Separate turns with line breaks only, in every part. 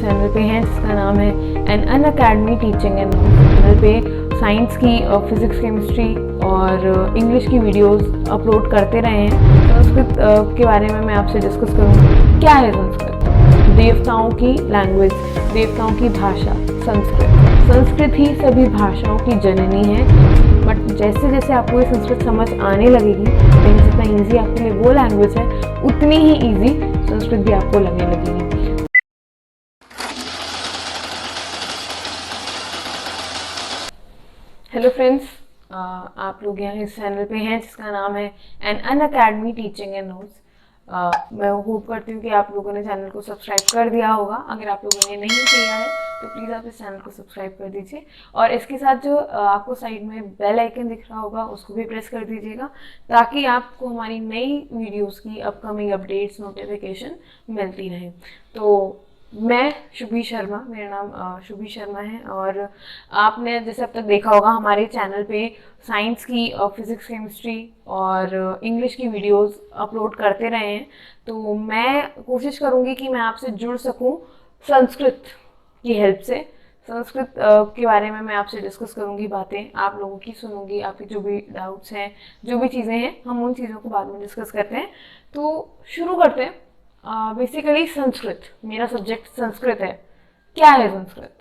Channel पे हैं जिसका नाम है an Unacademy teaching and channel पे साइंस की, फिजिक्स, केमिस्ट्री और इंग्लिश की वीडियोस अपलोड करते रहे हैं। संस्कृत के बारे में मैं आपसे डिस्कस करूँगी। क्या है संस्कृत? देवताओं की लैंग्वेज, देवताओं की भाषा संस्कृत। संस्कृत ही सभी भाषाओं की जननी है। बट जैसे जैसे आपको ये संस्कृत समझ आने लगेगी, जितना ईजी आपके लिए वो लैंग्वेज है, उतनी ही ईजी संस्कृत भी आपको लगने लगेगी। हेलो फ्रेंड्स, आप लोग यहाँ इस चैनल पे हैं जिसका नाम है an Unacademy teaching and notes. मैं होप करती हूँ कि आप लोगों ने चैनल को सब्सक्राइब कर दिया होगा। अगर आप लोगों ने नहीं किया है तो प्लीज़ आप इस चैनल को सब्सक्राइब कर दीजिए और इसके साथ जो आपको साइड में बेल आइकन दिख रहा होगा उसको भी प्रेस कर दीजिएगा, ताकि आपको हमारी नई वीडियोस की अपकमिंग अपडेट्स नोटिफिकेशन मिलती रहे। तो मैं शुभी शर्मा, मेरा नाम शुभी शर्मा है और आपने जैसे अब तक देखा होगा हमारे चैनल पे साइंस की, फिजिक्स, केमिस्ट्री और इंग्लिश की वीडियोस अपलोड करते रहे हैं। तो मैं कोशिश करूँगी कि मैं आपसे जुड़ सकूँ संस्कृत की हेल्प से। संस्कृत के बारे में मैं आपसे डिस्कस करूँगी, बातें आप लोगों की सुनूंगी, आपकी जो भी डाउट्स हैं, जो भी चीज़ें हैं, हम उन चीज़ों को बाद में डिस्कस करते हैं। तो शुरू करते हैं। बेसिकली संस्कृत, मेरा सब्जेक्ट संस्कृत है। क्या है संस्कृत?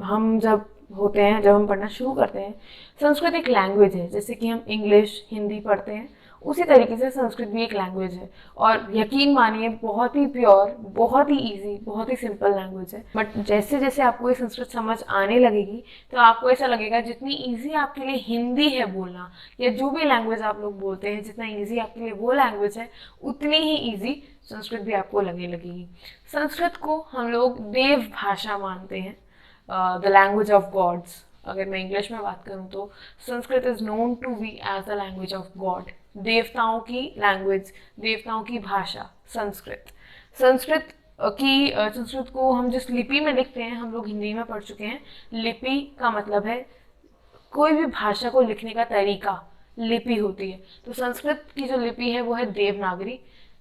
हम जब होते हैं, जब हम पढ़ना शुरू करते हैं, संस्कृत एक लैंग्वेज है। जैसे कि हम इंग्लिश, हिंदी पढ़ते हैं, उसी तरीके से संस्कृत भी एक लैंग्वेज है। और यकीन मानिए बहुत ही प्योर, बहुत ही इजी, बहुत ही सिंपल लैंग्वेज है। बट जैसे जैसे आपको ये संस्कृत समझ आने लगेगी तो आपको ऐसा लगेगा जितनी इजी आपके लिए हिंदी है बोलना, या जो भी लैंग्वेज आप लोग बोलते हैं, जितना इजी आपके लिए वो लैंग्वेज है, उतनी ही इजी संस्कृत भी आपको लगने लगेगी। संस्कृत को हम लोग देव भाषा मानते हैं, द लैंग्वेज ऑफ गॉड्स। अगर मैं इंग्लिश में बात करूं तो Sanskrit is known to be as the language of god. देवताओं की लैंग्वेज, देवताओं की भाषा संस्कृत। संस्कृत को हम जिस लिपि में लिखते हैं, हम लोग हिंदी में पढ़ चुके हैं। लिपि का मतलब है कोई भी भाषा को लिखने का तरीका, लिपि होती है। तो संस्कृत की जो लिपि है वो है देवनागरी,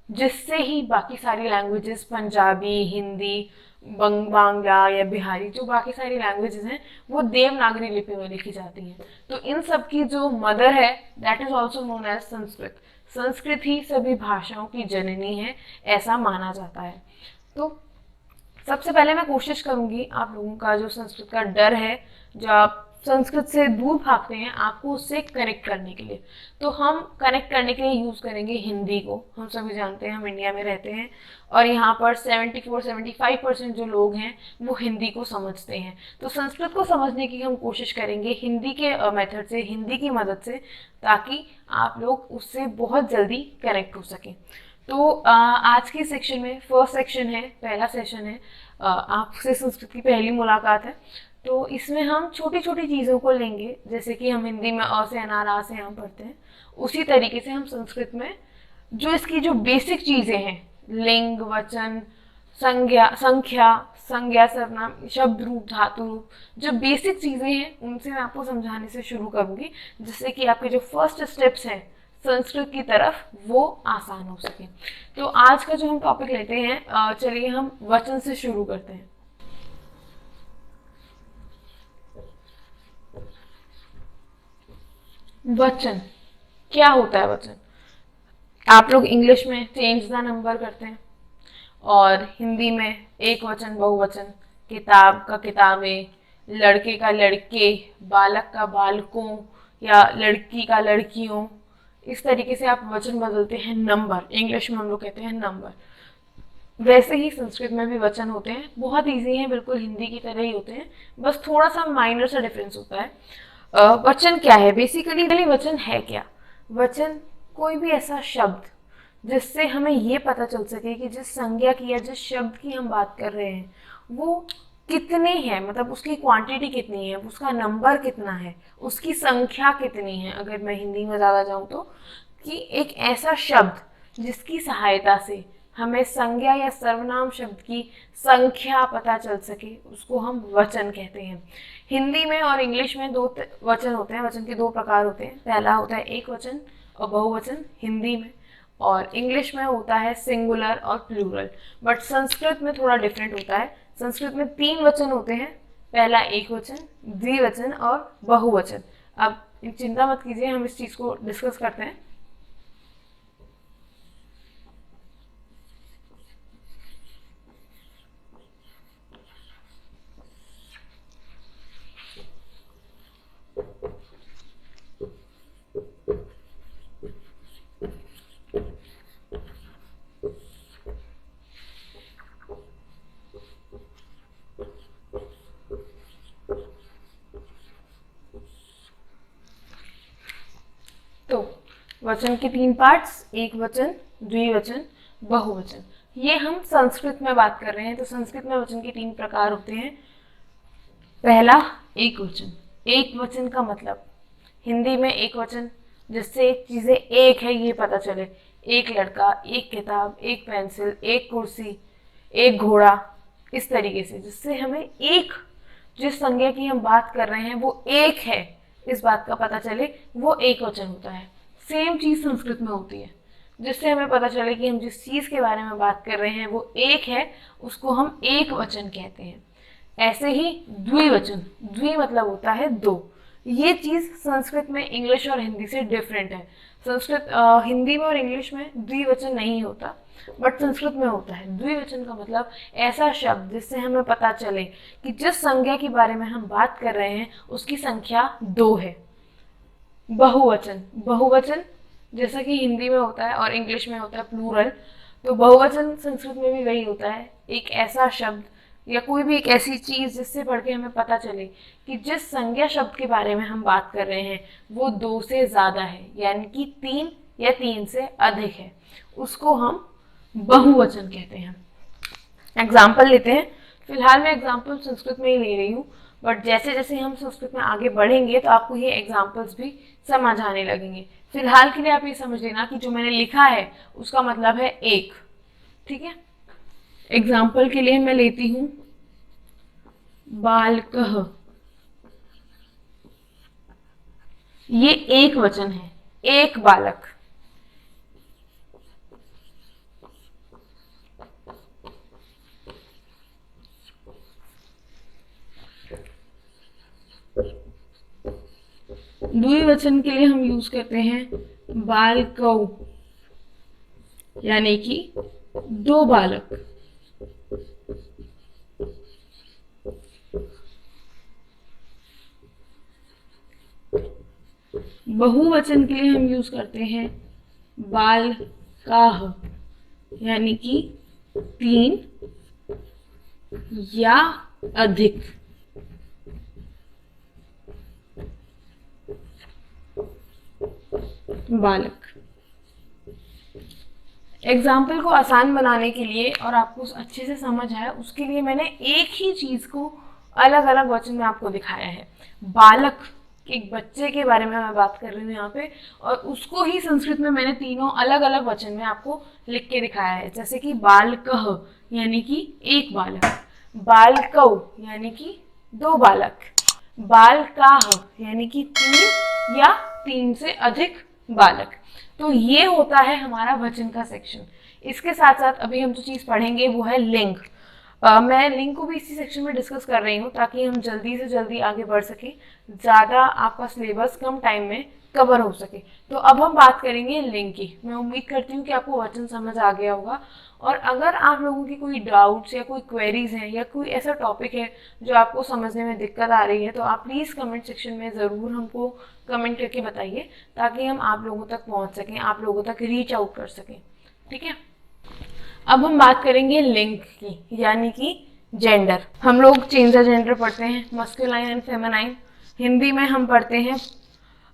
जिससे ही बाकी सारी लैंग्वेजेस, पंजाबी, हिंदी, बांग्ला या बिहारी, जो बाकी सारी लैंग्वेजेस हैं वो देवनागरी लिपि में लिखी जाती हैं। तो इन सब की जो मदर है that is also known as Sanskrit. Sanskrit ही सभी भाषाओं की जननी है, ऐसा माना जाता है। तो सबसे पहले मैं कोशिश करूंगी आप लोगों का जो संस्कृत का डर है, जो आप संस्कृत से दूर भागते हैं, आपको उससे कनेक्ट करने के लिए। तो हम कनेक्ट करने के लिए यूज़ करेंगे हिंदी को। हम सभी जानते हैं हम इंडिया में रहते हैं और यहाँ पर 74-75% जो लोग हैं वो हिंदी को समझते हैं। तो संस्कृत को समझने की हम कोशिश करेंगे हिंदी के मेथड से, हिंदी की मदद से, ताकि आप लोग उससे बहुत जल्दी कनेक्ट हो सकें। तो आज के सेक्शन में फर्स्ट सेक्शन है, पहला सेशन है, आपसे संस्कृत की पहली मुलाकात है। तो इसमें हम छोटी छोटी चीज़ों को लेंगे, जैसे कि हम हिंदी में अ से अनार, आ से आम पढ़ते हैं, उसी तरीके से हम संस्कृत में जो इसकी जो बेसिक चीज़ें हैं, लिंग, वचन, संज्ञा, सर्वनाम, शब्द रूप, धातु रूप, जो बेसिक चीज़ें हैं उनसे मैं आपको समझाने से शुरू करूँगी, जिससे कि आपके जो फर्स्ट स्टेप्स हैं संस्कृत की तरफ वो आसान हो सके। तो आज का जो हम टॉपिक लेते हैं, चलिए हम वचन से शुरू करते हैं। वचन क्या होता है? वचन आप लोग इंग्लिश में चेंज द नंबर करते हैं और हिंदी में एक वचन, बहुवचन, किताब का किताबें, लड़के का लड़के, बालक का बालकों या लड़की का लड़कियों, इस तरीके से आप वचन बदलते हैं। नंबर इंग्लिश में हम लोग कहते हैं नंबर। वैसे ही संस्कृत में भी वचन होते हैं, बहुत इजी हैं, बिल्कुल हिंदी की तरह ही होते हैं, बस थोड़ा सा माइनर सा डिफरेंस होता है। वचन क्या है? बेसिकली वचन है क्या? वचन कोई भी ऐसा शब्द जिससे हमें ये पता चल सके कि जिस संज्ञा की या जिस शब्द की हम बात कर रहे हैं वो कितनी है, मतलब उसकी क्वांटिटी कितनी है, उसका नंबर कितना है, उसकी संख्या कितनी है। अगर मैं हिंदी में ज़्यादा जाऊँ तो कि एक ऐसा शब्द जिसकी सहायता से हमें संज्ञा या सर्वनाम शब्द की संख्या पता चल सके, उसको हम वचन कहते हैं। हिंदी में और इंग्लिश में दो वचन होते हैं। वचन के दो प्रकार होते हैं। पहला होता है एक वचन और बहुवचन हिंदी में, और इंग्लिश में होता है सिंगुलर और प्लूरल। बट संस्कृत में थोड़ा डिफरेंट होता है। संस्कृत में 3 वचन होते हैं, पहला एक वचन, द्विवचन और बहुवचन। अब चिंता मत कीजिए, हम इस चीज को डिस्कस करते हैं। तो वचन के 3 पार्ट्स, एक वचन, द्विवचन, बहुवचन। ये हम संस्कृत में बात कर रहे हैं। तो संस्कृत में वचन के 3 प्रकार होते हैं। पहला एक वचन। एक वचन का मतलब हिंदी में एक वचन, जिससे एक चीजें एक है ये पता चले। एक लड़का, एक किताब, एक पेंसिल, एक कुर्सी, एक घोड़ा, इस तरीके से, जिससे हमें एक, जिस संज्ञा की हम बात कर रहे हैं वो एक है, इस बात का पता चले, वो एक वचन होता है। सेम चीज संस्कृत में होती है, जिससे हमें पता चले कि हम जिस चीज के बारे में बात कर रहे हैं वो एक है, उसको हम एक वचन कहते हैं। ऐसे ही द्विवचन, द्वि मतलब होता है दो। ये चीज संस्कृत में इंग्लिश और हिंदी से डिफरेंट है। संस्कृत हिंदी में और इंग्लिश में द्विवचन नहीं होता, बट संस्कृत में होता है। द्विवचन का मतलब ऐसा शब्द जिससे हमें पता चले कि जिस संज्ञा के बारे में हम बात कर रहे हैं उसकी संख्या 2 है। बहुवचन, बहुवचन जैसा कि हिंदी में होता है और इंग्लिश में होता है प्लूरल, तो बहुवचन संस्कृत में भी वही होता है। एक ऐसा शब्द या कोई भी एक ऐसी चीज जिससे पढ़ के हमें पता चले कि जिस संज्ञा शब्द के बारे में हम बात कर रहे हैं वो 2 से ज्यादा है, यानी कि 3 या 3 से अधिक है, उसको हम बहुवचन कहते हैं। एग्जाम्पल लेते हैं। फिलहाल मैं एग्जाम्पल संस्कृत में ही ले रही हूँ, बट जैसे जैसे हम संस्कृत में आगे बढ़ेंगे तो आपको ये एग्जाम्पल्स भी समझ आने लगेंगे। फिलहाल के लिए आप ये समझ लेना कि जो मैंने लिखा है उसका मतलब है एक। ठीक है, एग्जाम्पल के लिए मैं लेती हूँ बालकः। ये एक वचन है, एक बालक। द्विवचन के लिए हम यूज करते हैं बालकौ, यानी कि 2 बालक। बहुवचन के लिए हम यूज करते हैं बालकाः, यानी कि 3 या अधिक। बालक। एग्जाम्पल को आसान बनाने के लिए और आपको अच्छे से समझ आए उसके लिए मैंने एक ही चीज को अलग अलग वचन में आपको दिखाया है। बालक, एक बच्चे के बारे में मैं बात कर रही हूँ यहाँ पे, और उसको ही संस्कृत में मैंने तीनों अलग अलग वचन में आपको लिख के दिखाया है। जैसे कि बालकः यानी कि एक बालक, बालकौ यानी कि 2 बालक, बालकाः यानी कि 3 या 3 से अधिक बालक। तो ये होता है हमारा वचन का सेक्शन। इसके साथ साथ अभी हम जो चीज पढ़ेंगे वो है लिंग। मैं लिंग को भी इसी सेक्शन में डिस्कस कर रही हूँ ताकि हम जल्दी से जल्दी आगे बढ़ सके, ज़्यादा आपका सिलेबस कम टाइम में कवर हो सके। तो अब हम बात करेंगे लिंग की। मैं उम्मीद करती हूँ कि आपको वचन समझ आ गया होगा, और अगर आप लोगों की कोई डाउट्स या कोई क्वेरीज हैं या कोई ऐसा टॉपिक है जो आपको समझने में दिक्कत आ रही है तो आप प्लीज़ कमेंट सेक्शन में ज़रूर हमको कमेंट करके बताइए, ताकि हम आप लोगों तक पहुँच सकें, आप लोगों तक रीच आउट कर सकें। ठीक है, अब हम बात करेंगे लिंग की, यानी कि जेंडर। हम लोग चेंज द जेंडर पढ़ते हैं, मस्कुलाइन एंड फेमिनाइन। हिंदी में हम पढ़ते हैं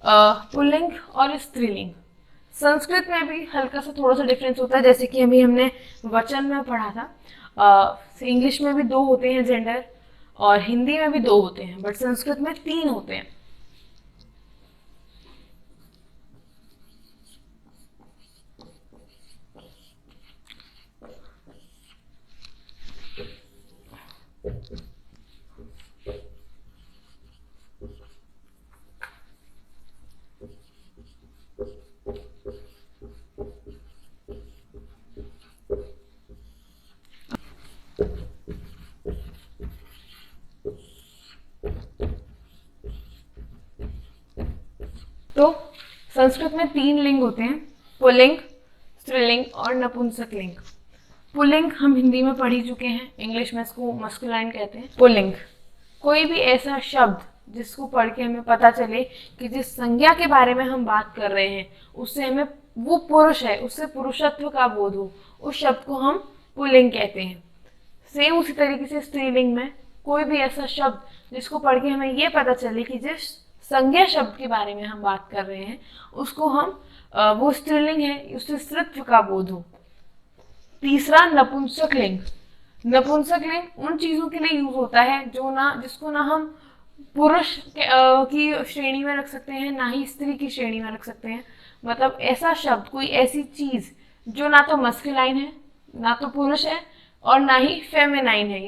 पुल्लिंग और स्त्रीलिंग। संस्कृत में भी हल्का सा थोड़ा सा डिफरेंस होता है, जैसे कि अभी हमने वचन में पढ़ा था। इंग्लिश में भी 2 होते हैं जेंडर और हिंदी में भी 2 होते हैं, बट संस्कृत में 3 होते हैं। संस्कृत में 3 लिंग होते हैं, पुल्लिंग, स्त्रीलिंग और नपुंसक लिंग। पुल्लिंग हम हिंदी में पढ़ ही चुके हैं, इंग्लिश में इसको मस्कुलाइन कहते हैं। पुल्लिंग कोई भी ऐसा शब्द जिसको पढ़ के हमें पता चले कि जिस संज्ञा के बारे में हम बात कर रहे हैं उससे हमें वो पुरुष है, उससे पुरुषत्व का बोध हो, उस शब्द को हम पुल्लिंग कहते हैं। सेम उसी तरीके से स्त्रीलिंग में कोई भी ऐसा शब्द जिसको पढ़ के हमें ये पता चले कि जिस संज्ञा शब्द के बारे में हम बात कर रहे हैं उसको हम वो स्त्रीलिंग है, उससे स्त्रीत्व का बोध हो। तीसरा नपुंसक लिंग। नपुंसक लिंग उन चीजों के लिए यूज होता है जिसको ना हम पुरुष की श्रेणी में रख सकते हैं, ना ही स्त्री की श्रेणी में रख सकते हैं। मतलब ऐसा शब्द, कोई ऐसी चीज जो ना तो मस्कुलाइन है, ना तो पुरुष है और ना ही फेमिनाइन है,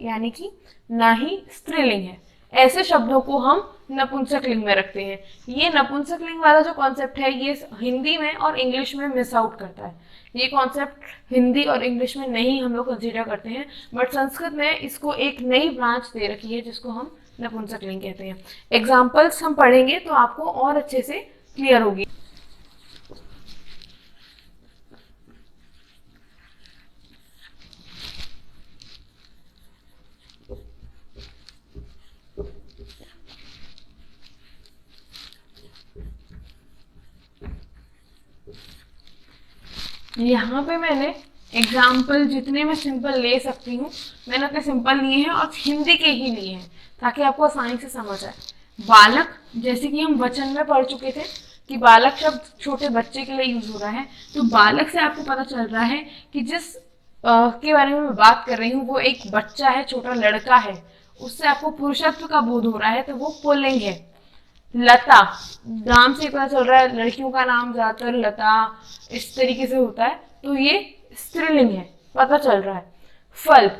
यानी कि ना ही स्त्रीलिंग है, ऐसे शब्दों को हम नपुंसक लिंग में रखते हैं। ये नपुंसक लिंग वाला जो कॉन्सेप्ट है ये हिंदी में और इंग्लिश में मिस आउट करता है। ये कॉन्सेप्ट हिंदी और इंग्लिश में नहीं हम लोग कंसीडर करते हैं, बट संस्कृत में इसको एक नई ब्रांच दे रखी है जिसको हम नपुंसक लिंग कहते हैं। एग्जाम्पल्स हम पढ़ेंगे तो आपको और अच्छे से क्लियर होगी। यहाँ पे मैंने एग्जाम्पल जितने मैं सिंपल ले सकती हूँ मैंने उतने सिंपल लिए हैं और हिंदी के ही लिए हैं ताकि आपको आसानी से समझ आए। बालक, जैसे कि हम वचन में पढ़ चुके थे कि बालक शब्द छोटे बच्चे के लिए यूज हो रहा है, तो बालक से आपको पता चल रहा है कि जिस के बारे में मैं बात कर रही हूँ वो एक बच्चा है, छोटा लड़का है, उससे आपको पुरुषत्व का बोध हो रहा है, तो वो पुल्लिंग है। लता, नाम से पता चल रहा है लड़कियों का नाम ज्यादातर लता इस तरीके से होता है, तो ये स्त्रीलिंग है, पता चल रहा है। फल,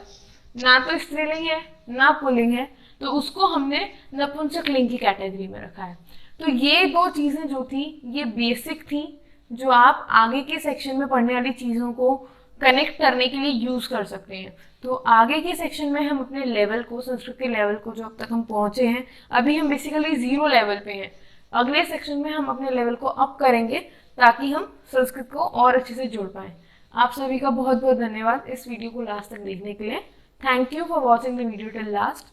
ना तो स्त्रीलिंग है ना पुल्लिंग है, तो उसको हमने नपुंसक लिंग की कैटेगरी में रखा है। तो ये 2 चीजें जो थी ये बेसिक थी, जो आप आगे के सेक्शन में पढ़ने वाली चीजों को कनेक्ट करने के लिए यूज कर सकते हैं। तो आगे के सेक्शन में हम अपने लेवल को, संस्कृत के लेवल को जो अब तक हम पहुंचे हैं, अभी हम बेसिकली 0 लेवल पे हैं, अगले सेक्शन में हम अपने लेवल को अप करेंगे ताकि हम संस्कृत को और अच्छे से जोड़ पाएं। आप सभी का बहुत बहुत धन्यवाद इस वीडियो को लास्ट तक देखने के लिए। Thank you for watching the video till last.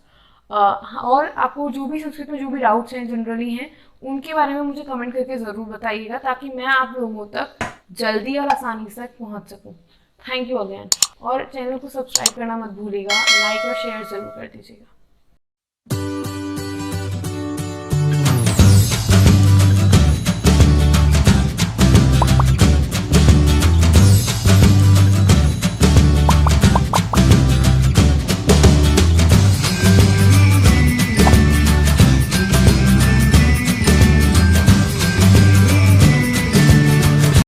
और आपको जो भी संस्कृत में जो भी डाउट्स हैं जनरली हैं उनके बारे में मुझे कमेंट करके ज़रूर बताइएगा ताकि मैं आप लोगों तक जल्दी और आसानी से पहुंच सकूं। थैंक यू अगेन, और चैनल को सब्सक्राइब करना मत भूलिएगा, लाइक और शेयर ज़रूर कर दीजिएगा।